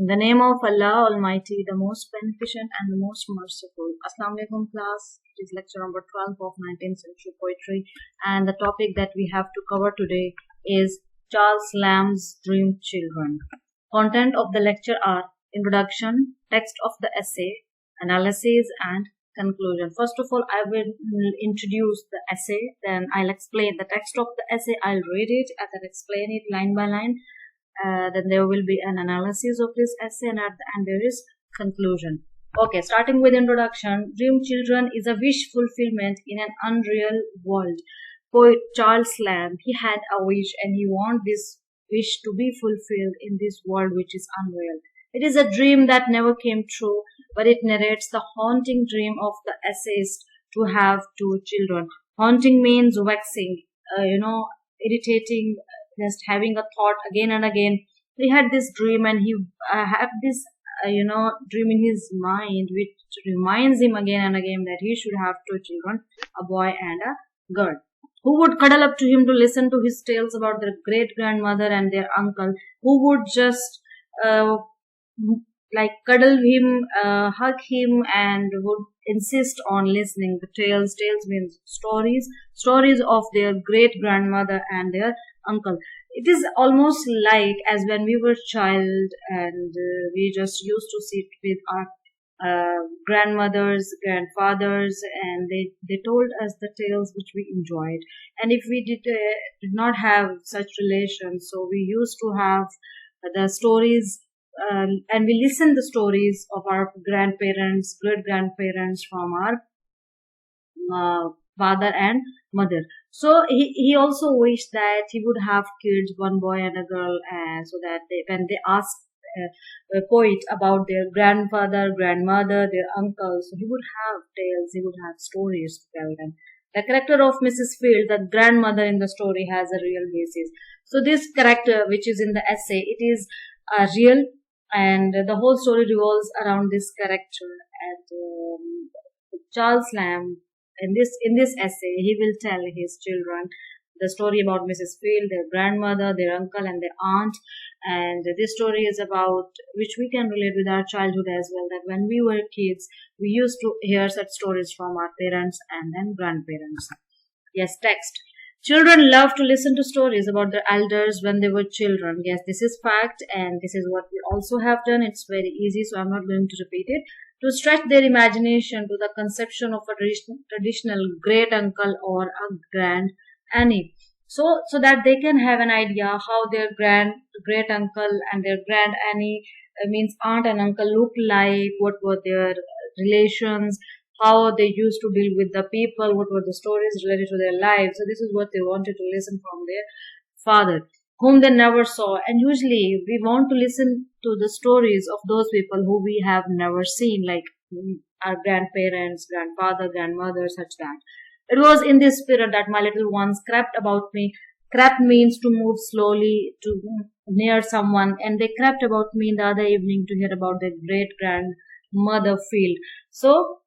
In the name of Allah Almighty, the most beneficent and the most merciful. Assalamu alaikum class. It is lecture number 12 of 19th century poetry, and the topic that we have to cover today is Charles Lamb's Dream Children. Content of the lecture are introduction, text of the essay, analysis and conclusion. First of all, I will introduce the essay, then I'll explain the text of the essay, I'll read it and then explain it line by line. Then there will be an analysis of this essay, and at the end there is conclusion. Okay, starting with introduction. Dream Children is a wish fulfillment in an unreal world. Poet Charles Lamb, he had a wish and he wanted this wish to be fulfilled in this world which is unreal. It is a dream that never came true, but it narrates the haunting dream of the essayist to have two children. Haunting means vexing, irritating, just having a thought again and again. He had this dream and he had this dream in his mind which reminds him again and again that he should have two children, a boy and a girl, who would cuddle up to him to listen to his tales about their great grandmother and their uncle, who would just cuddle him, hug him, and would insist on listening the tales. Tales means stories of their great grandmother and their uncle. It is almost like as when we were child and we just used to sit with our grandmothers, grandfathers, and they told us the tales which we enjoyed. And if we did not have such relations, so we used to have the stories, and we listened the stories of our grandparents, great grandparents from our father and mother. So he also wished that he would have kids, one boy and a girl, so that when they asked a poet about their grandfather, grandmother, their uncles, so he would have tales, he would have stories to tell them. The character of Mrs. Field, the grandmother in the story, has a real basis. So this character, which is in the essay, it is real, and the whole story revolves around this character. And Charles Lamb, in this essay, he will tell his children the story about Mrs. Field, their grandmother, their uncle, and their aunt. And this story is about which we can relate with our childhood as well. That when we were kids, we used to hear such stories from our parents and then grandparents. Yes, text. Children love to listen to stories about their elders when they were children. Yes, this is fact, and this is what we also have done. It's very easy, so I'm not going to repeat it. To stretch their imagination to the conception of a traditional great uncle or a grand auntie, so that they can have an idea how their great uncle and their grand auntie, means aunt and uncle, look like, what were their relations, how they used to deal with the people, what were the stories related to their lives. So this is what they wanted to listen from their father, whom they never saw. And usually we want to listen to the stories of those people who we have never seen, like our grandparents, grandfather, grandmother, such that. It was in this spirit that my little ones crept about me. Crept means to move slowly to near someone, and they crept about me in the other evening to hear about their great grandmother Field. So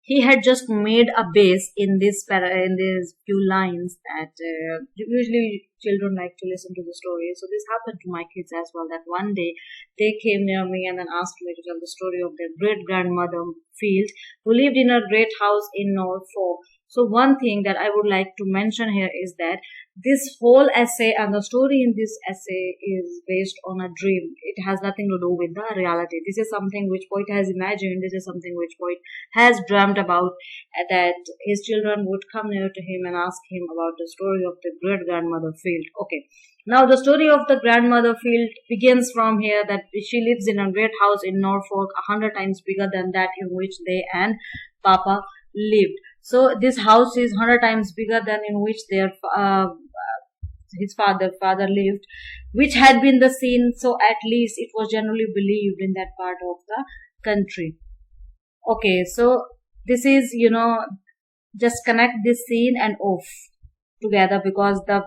he had just made a base in these few lines that usually children like to listen to the story. So this happened to my kids as well, that one day they came near me and then asked me to tell the story of their great grandmother Field, who lived in a great house in Norfolk. So one thing that I would like to mention here is that this whole essay and the story in this essay is based on a dream. It has nothing to do with the reality. This is something which poet has imagined. This is something which poet has dreamt about, that his children would come near to him and ask him about the story of the great grandmother Field. Okay. Now the story of the grandmother Field begins from here, that she lives in a great house in Norfolk, 100 times bigger than that in which they and Papa lived. So this house is 100 times bigger than in which their his father lived, which had been the scene, so at least it was generally believed in that part of the country. Okay, so this is, just connect this scene and off together, because the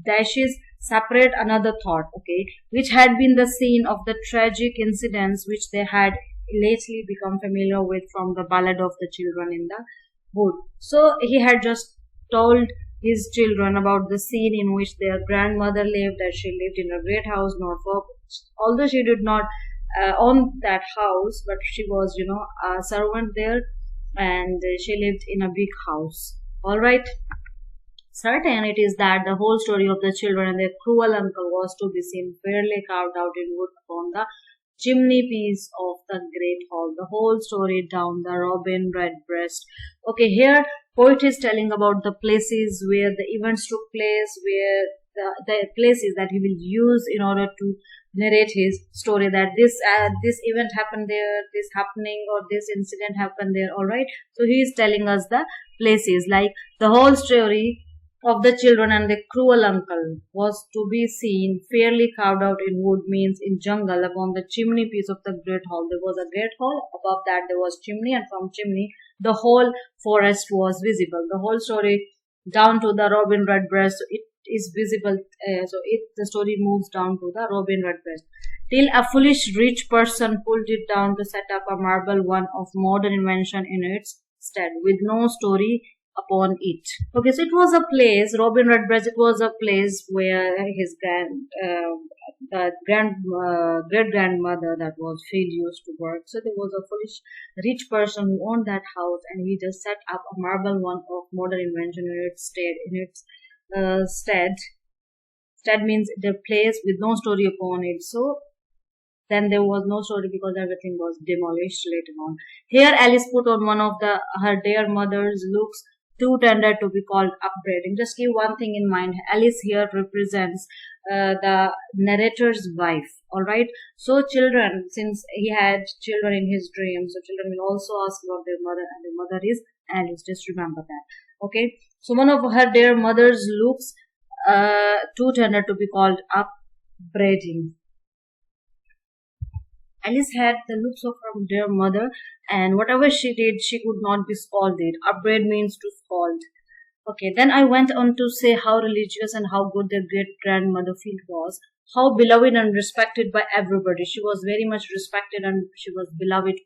dashes separate another thought, okay, which had been the scene of the tragic incidents which they had lately become familiar with from the Ballad of the Children in the Wood. So he had just told his children about the scene in which their grandmother lived, that she lived in a great house, Norfolk. Although she did not on that house, but she was, a servant there, and she lived in a big house. All right. Certain it is that the whole story of the children and their cruel uncle was to be seen fairly carved out in wood upon the chimney piece of the great hall. The whole story down the Robin Redbreast. Okay, here poet is telling about the places where the events took place, where the places that he will use in order to narrate his story, that this event happened there, this happening or this incident happened there. All right, so he is telling us the places, like the whole story of the children and the cruel uncle was to be seen fairly carved out in wood, means in jungle, upon the chimney piece of the great hall. There was a great hall, above that there was chimney, and from chimney the whole forest was visible. The whole story down to the Robin Redbreast, it is visible. The story moves down to the Robin Redbreast, till a foolish rich person pulled it down to set up a marble one of modern invention in its stead, with no story upon it. Okay, so it was a place, Robin Redbreast, it was a place where his great grandmother, that was Phil, used to work. So there was a foolish rich person who owned that house, and he just set up a marble one of modern invention in its stead. Stead means the place with no story upon it. So then there was no story because everything was demolished later on. Here Alice put on one of her dear mother's looks too tender to be called upbraiding. Just keep one thing in mind. Alice here represents the narrator's wife. All right. So children, since he had children in his dreams, so children will also ask about their mother, and their mother is Alice. Just remember that. Okay. So one of her dear mother's looks too tender to be called upbraiding. Alice had the looks of her dear mother, and whatever she did, she could not be scolded. Upbraid means to scold. Okay, then I went on to say how religious and how good their great grandmother Field was, how beloved and respected by everybody. She was very much respected and she was beloved,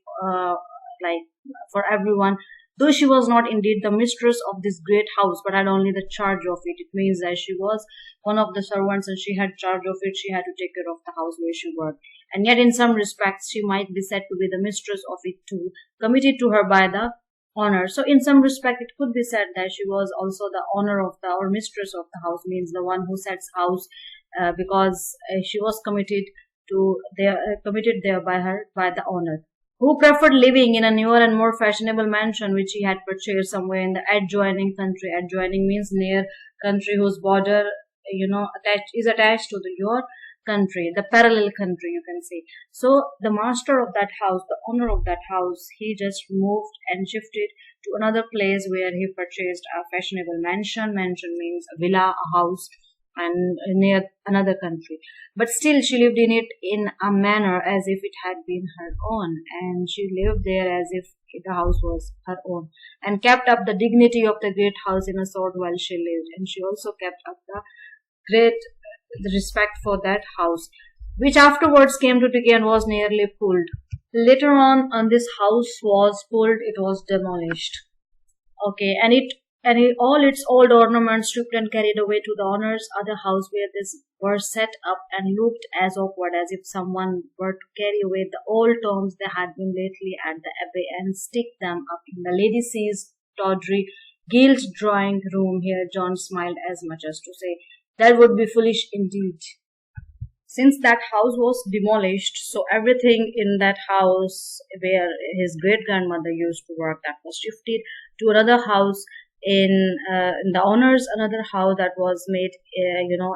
like for everyone. Though she was not indeed the mistress of this great house, but had only the charge of it. It means that she was one of the servants and she had charge of it. She had to take care of the house where she worked. And yet in some respects she might be said to be the mistress of it too, committed to her by the owner. So in some respect it could be said that she was also the owner of or mistress of the house, means the one who sets house, because she was committed there by the owner, who preferred living in a newer and more fashionable mansion which he had purchased somewhere in the adjoining country. Adjoining means near country whose border, is attached to your country, the parallel country, you can say. So the master of that house, the owner of that house, he just moved and shifted to another place where he purchased a fashionable mansion. Mansion means a villa, a house, and near another country. But still she lived in it in a manner as if it had been her own, and she lived there as if the house was her own, and kept up the dignity of the great house in a sort while she lived. And she also kept up the respect for that house, which afterwards came to decay and was nearly pulled. Later on, this house was pulled, it was demolished. Okay, and all its old ornaments stripped and carried away to the owner's other house, where these were set up and looked as awkward as if someone were to carry away the old tomes that had been lately at the abbey and stick them up in the Lady C's tawdry gilt drawing room. Here John smiled, as much as to say, that would be foolish indeed. Since that house was demolished, so everything in that house where his great grandmother used to work, that was shifted to another house in the owner's another house that was made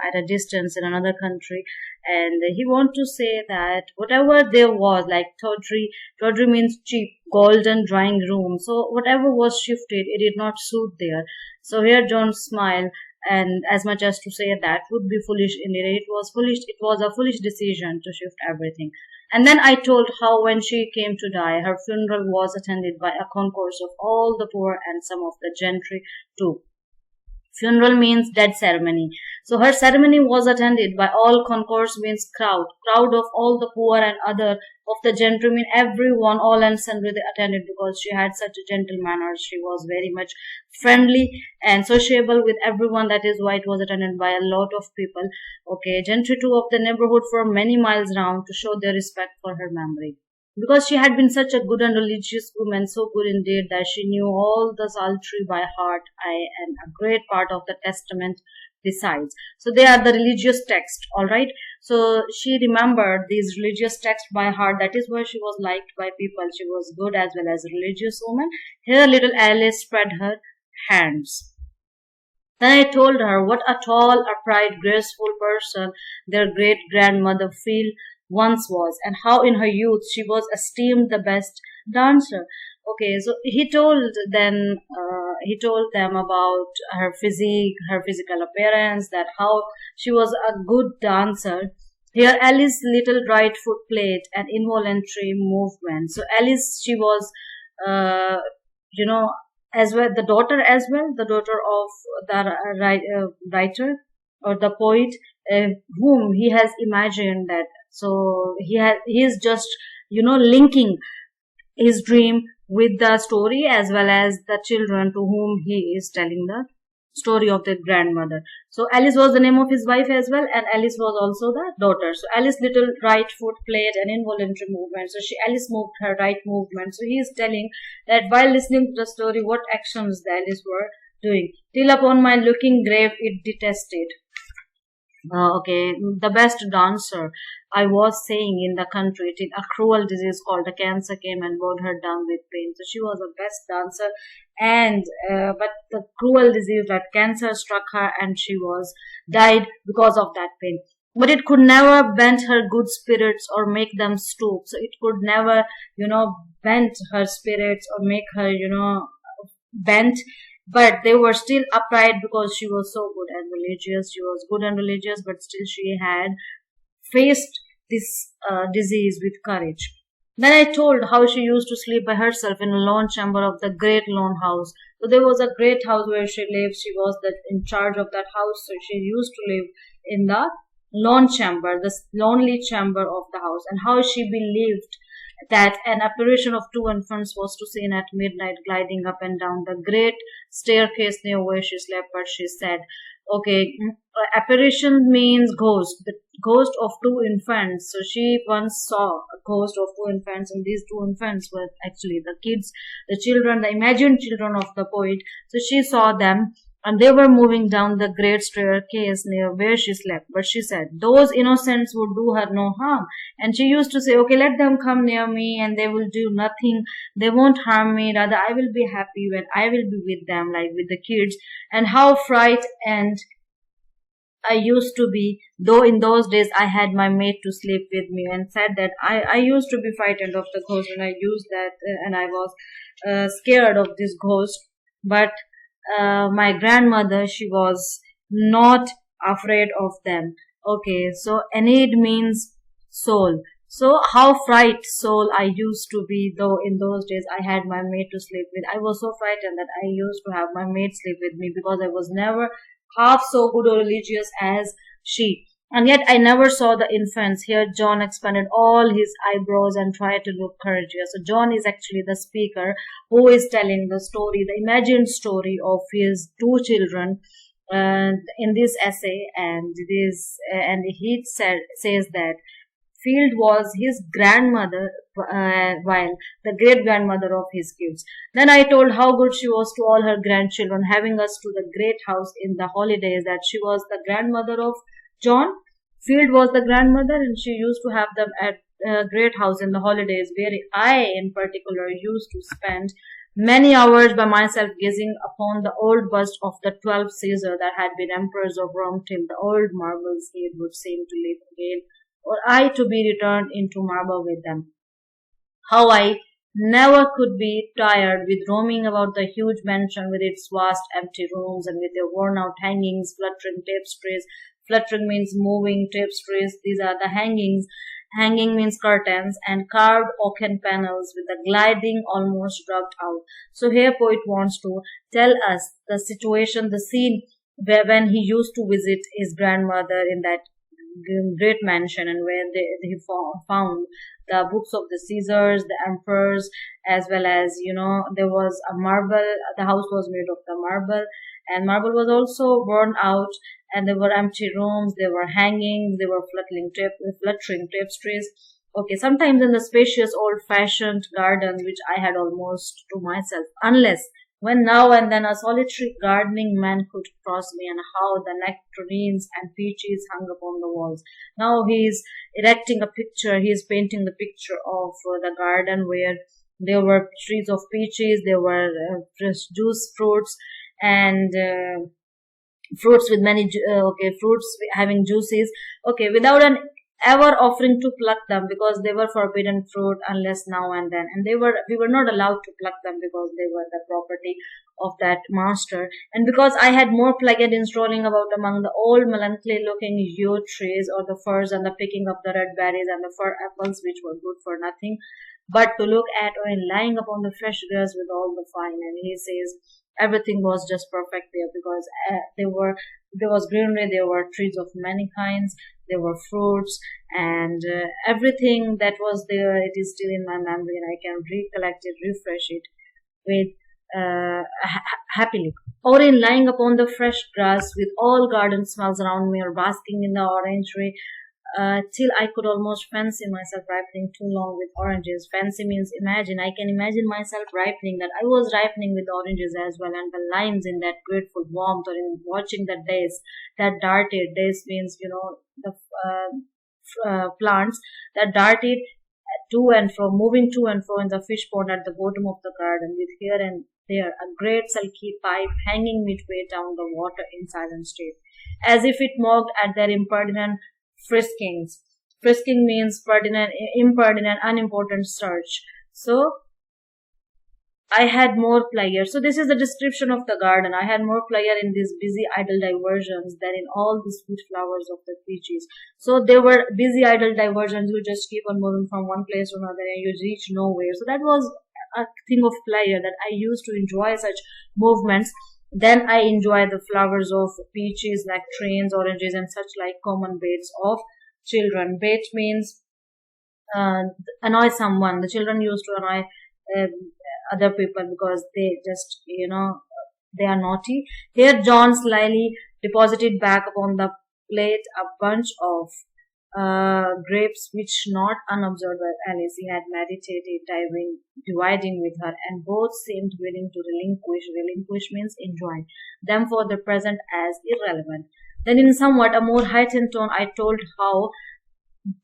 at a distance in another country. And he want to say that whatever there was, like tawdry means cheap, golden drawing room, so whatever was shifted, it did not suit there. So here John smiled, and as much as to say that would be foolish indeed. It was a foolish decision to shift everything. And then I told how when she came to die, her funeral was attended by a concourse of all the poor and some of the gentry too. Funeral means dead ceremony. So her ceremony was attended by all concourse means crowd of all the poor and other of the gentlemen, everyone, all and sundry they attended because she had such a gentle manners. She was very much friendly and sociable with everyone. That is why it was attended by a lot of people. Okay, gentry too of the neighborhood for many miles round to show their respect for her memory. Because she had been such a good and religious woman, so good indeed that she knew all the psaltery by heart, and a great part of the Testament besides. So they are the religious text, all right. So she remembered these religious texts by heart. That is why she was liked by people. She was good as well as a religious woman. Here little Alice spread her hands. Then I told her what a tall, upright, graceful person their great grandmother Phil once was, and how in her youth she was esteemed the best dancer. Okay, so he told them about her physique, her physical appearance, that how she was a good dancer. Here, Alice's little right foot played an involuntary movement. So Alice, she was, uh, you know, as well the daughter of the writer or the poet, whom he has imagined that. So he is just linking his dream with the story as well as the children to whom he is telling the story of their grandmother. So Alice was the name of his wife as well, and Alice was also the daughter. So Alice's little right foot played an involuntary movement. So Alice moved her right movement. So he is telling that while listening to the story, what actions the Alice were doing. Till upon my looking grave it detested. Okay, the best dancer I was saying in the country till a cruel disease called a cancer came and bowed her down with pain. So she was the best dancer, and but the cruel disease that cancer struck her, and she was died because of that pain. But it could never bend her good spirits or make them stoop. So it could never, bend her spirits or make her, bent, but they were still upright because she was so good and religious. She was good and religious, but still she had faced this disease with courage. Then I told how she used to sleep by herself in a lone chamber of the great lone house. So there was a great house where she lived. She was in charge of that house. So she used to live in the lone chamber, the lonely chamber of the house, and how she believed that an apparition of two infants was to seen at midnight gliding up and down the great staircase near where she slept. But she said, okay, apparition means ghost, the ghost of two infants. So she once saw a ghost of two infants, and these two infants were actually the kids, the children, the imagined children of the poet. So she saw them, and they were moving down the great staircase near where she slept. But she said, those innocents would do her no harm. And she used to say, okay, let them come near me and they will do nothing. They won't harm me. Rather, I will be happy when I will be with them, like with the kids. And how frightened I used to be, though in those days I had my maid to sleep with me, and said that I used to be frightened of the ghost, and I used that, and I was scared of this ghost. But my grandmother, she was not afraid of them. Okay, so Enid means soul. So how fright soul I used to be, though in those days I had my maid to sleep with. I was so frightened that I used to have my maid sleep with me because I was never half so good or religious as she. And yet I never saw the infants. Here John expanded all his eyebrows and tried to look courageous. So John is actually the speaker who is telling the story, the imagined story of his two children in this essay, and he says that Field was his grandmother, while the great grandmother of his kids. Then I told how good she was to all her grandchildren, having us to the great house in the holidays, that she was the grandmother of John. Field was the grandmother, and she used to have them at a great house in the holidays, where I, in particular, used to spend many hours by myself gazing upon the old bust of the 12th Caesar that had been emperors of Rome till the old marbles head would seem to live again, or I to be returned into marble with them. How I never could be tired with roaming about the huge mansion with its vast empty rooms and with their worn out hangings, fluttering tapestries. Fluttering means moving tapestries. These are the hangings. Hanging means curtains, and carved oaken panels with the gliding almost rubbed out. So here poet wants to tell us the situation, the scene when he used to visit his grandmother in that great mansion, and where he found the books of the Caesars, the emperors, as well as, there was a marble. The house was made of the marble, and marble was also worn out, and there were empty rooms, there were hangings, there were fluttering tapestries. Okay, sometimes in the spacious old-fashioned gardens, which I had almost to myself, unless when now and then a solitary gardening man could cross me, and how the nectarines and peaches hung upon the walls. Now he is erecting a picture, he is painting the picture of the garden where there were trees of peaches, there were fresh juice fruits, and fruits with many fruits having juices, okay, without an ever offering to pluck them, because they were forbidden fruit unless now and then, and we were not allowed to pluck them because they were the property of that master. And because I had more pleasure in strolling about among the old melancholy looking yew trees, or the firs, and the picking up the red berries and the fir apples, which were good for nothing but to look at, or in lying upon the fresh grass with all the fine. And he says everything was just perfect there, because there was greenery, there were trees of many kinds, there were fruits, and everything that was there, it is still in my memory, and I can recollect it, refresh it with happily. Or in lying upon the fresh grass with all garden smells around me, or basking in the orangery, till I could almost fancy myself ripening too long with oranges. Fancy means imagine. I can imagine myself ripening, that I was ripening with oranges as well, and the limes in that grateful warmth, or in watching the days that darted. Days means, the plants that darted to and fro, moving to and fro in the fish pond at the bottom of the garden, with here and there a great sulky pipe hanging midway down the water in silent state, as if it mocked at their impertinent friskings. Frisking means impertinent, unimportant search. So I had more pleasure. So this is the description of the garden. I had more pleasure in these busy idle diversions than in all the sweet flowers of the peaches. So there were busy idle diversions. You just keep on moving from one place to another, and you reach nowhere. So that was a thing of pleasure, that I used to enjoy such movements. Then I enjoy the flowers of peaches, nectarines, oranges, and such like common baits of children. Bait means annoy someone. The children used to annoy uh, other people because they just, they are naughty. Here John slyly deposited back upon the plate a bunch of grapes, which, not unobserved by Alice, he had meditated dividing with her, and both seemed willing to relinquish means enjoy them for the present as irrelevant. Then in somewhat a more heightened tone I told how,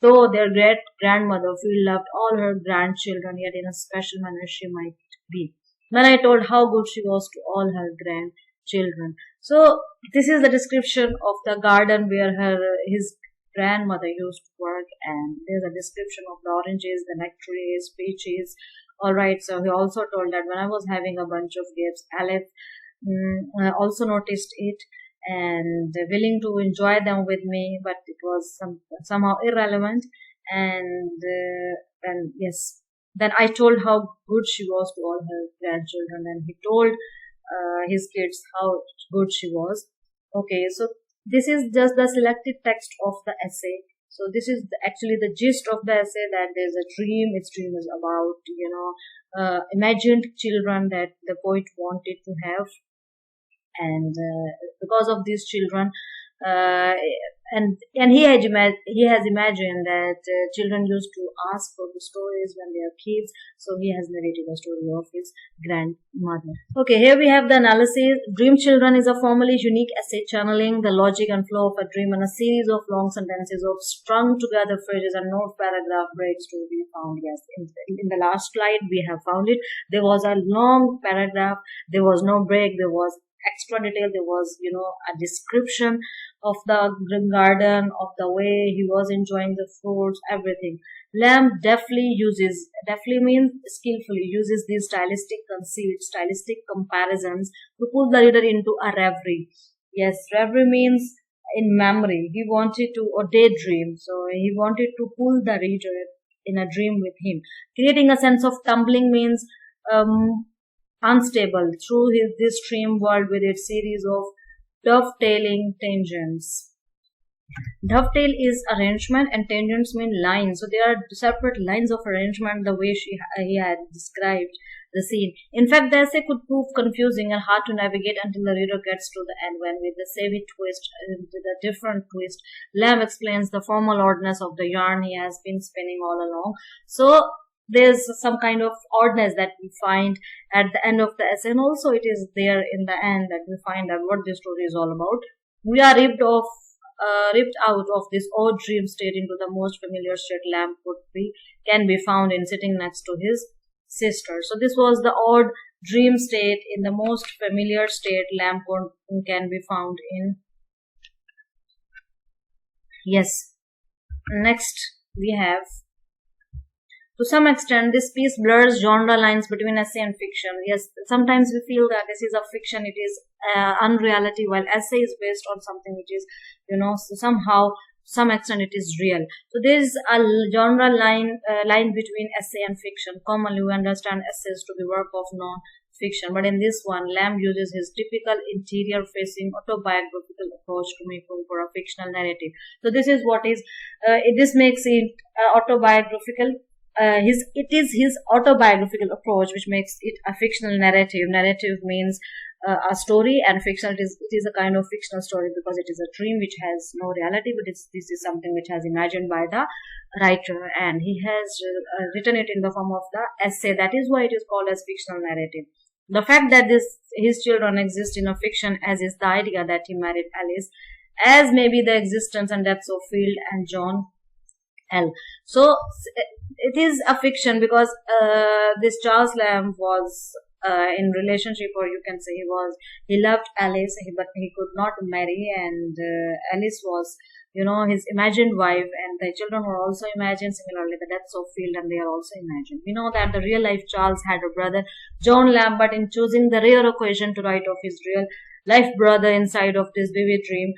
though their great grandmother loved all her grandchildren, yet in a special manner she might be. Then I told how good she was to all her grandchildren. So this is the description of the garden where his grandmother used to work, and there's a description of the oranges, the nectarines, peaches. All right. So he also told that when I was having a bunch of grapes, Aleph also noticed it and willing to enjoy them with me, but it was somehow irrelevant. And yes, then I told how good she was to all her grandchildren, and he told his kids how good she was. Okay, so this is just the selected text of the essay. So this is actually the gist of the essay, that there's a dream. Its dream is about, imagined children that the poet wanted to have, and because of these children, uh, and he has imagined that children used to ask for the stories when they are kids, so he has narrated a story of his grandmother. Okay, here we have the analysis. Dream Children is a formally unique essay channeling the logic and flow of a dream, and a series of long sentences of strung together phrases and no paragraph breaks to be found. Yes, in the last slide we have found it. There was a long paragraph, there was no break, there was extra detail, there was, a description of the garden, of the way he was enjoying the fruits, everything. Lamb deftly means skillfully, uses these stylistic conceits, stylistic comparisons to pull the reader into a reverie. Yes, reverie means in memory. He wanted to, or daydream, so he wanted to pull the reader in a dream with him. Creating a sense of tumbling means unstable through this dream world with its series of Dovetailing tangents. Dovetail is arrangement and tangents mean lines. So there are separate lines of arrangement the way he had described the scene. In fact, the essay could prove confusing and hard to navigate until the reader gets to the end when with the savvy twist, with a different twist, Lamb explains the formal oddness of the yarn he has been spinning all along. So there's some kind of oddness that we find at the end of the essay, and also it is there in the end that we find out what this story is all about. We are ripped out of this odd dream state into the most familiar state Lamb can be found in sitting next to his sister. So this was the odd dream state in the most familiar state Lamb can be found in. Yes. Next we have, to some extent, this piece blurs genre lines between essay and fiction. Yes, sometimes we feel that this is a fiction, it is unreality, while essay is based on something which is, so somehow, to some extent, it is real. So there is a genre line between essay and fiction. Commonly, we understand essays to be work of non-fiction, but in this one, Lamb uses his typical interior-facing autobiographical approach to make room for a fictional narrative. So this is what is, this makes it autobiographical. It is his autobiographical approach which makes it a fictional narrative. Narrative means a story, and fictional it is a kind of fictional story because it is a dream which has no reality, but this is something which has imagined by the writer, and he has written it in the form of the essay. That is why it is called as fictional narrative. The fact that his children exist in a fiction, as is the idea that he married Alice, as maybe the existence and deaths of Field and John L. So it is a fiction because this Charles Lamb was in relationship, or you can say he loved Alice, but he could not marry, and Alice was, his imagined wife, and the children were also imagined. Similarly, the deaths of Field, and they are also imagined. We know that the real life Charles had a brother, John Lamb, but in choosing the rare occasion to write of his real life brother inside of this vivid dream,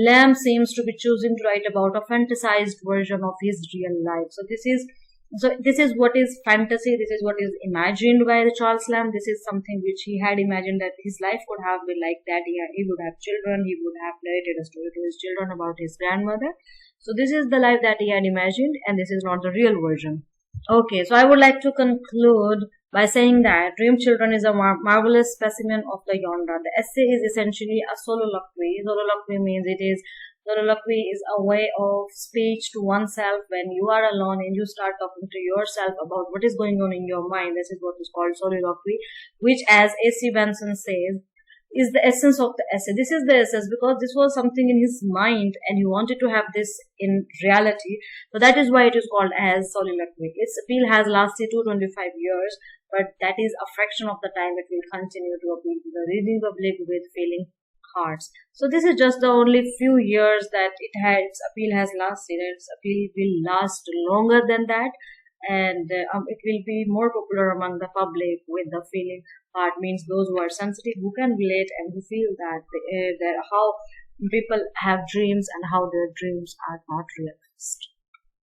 Lamb seems to be choosing to write about a fantasized version of his real life. So this is what is fantasy. This is what is imagined by the Charles Lamb. This is something which he had imagined that his life could have been like that. He would have children. He would have narrated a story to his children about his grandmother. So this is the life that he had imagined, and this is not the real version. Okay, so I would like to conclude by saying that Dream Children is a marvelous specimen of the genre. The essay is essentially a soliloquy. Soliloquy is a way of speech to oneself when you are alone and you start talking to yourself about what is going on in your mind. This is what is called soliloquy, which, as A.C. Benson says, is the essence of the essay. This is the essence because this was something in his mind and he wanted to have this in reality. So that is why it is called as soliloquy. Its appeal has lasted 225 years, but that is a fraction of the time it will continue to appeal to the reading public with feeling hearts. So this is just the only few years that its appeal has lasted. Its appeal will last longer than that, and it will be more popular among the public with the feeling heart, means those who are sensitive, who can relate and who feel that how people have dreams and how their dreams are not realized.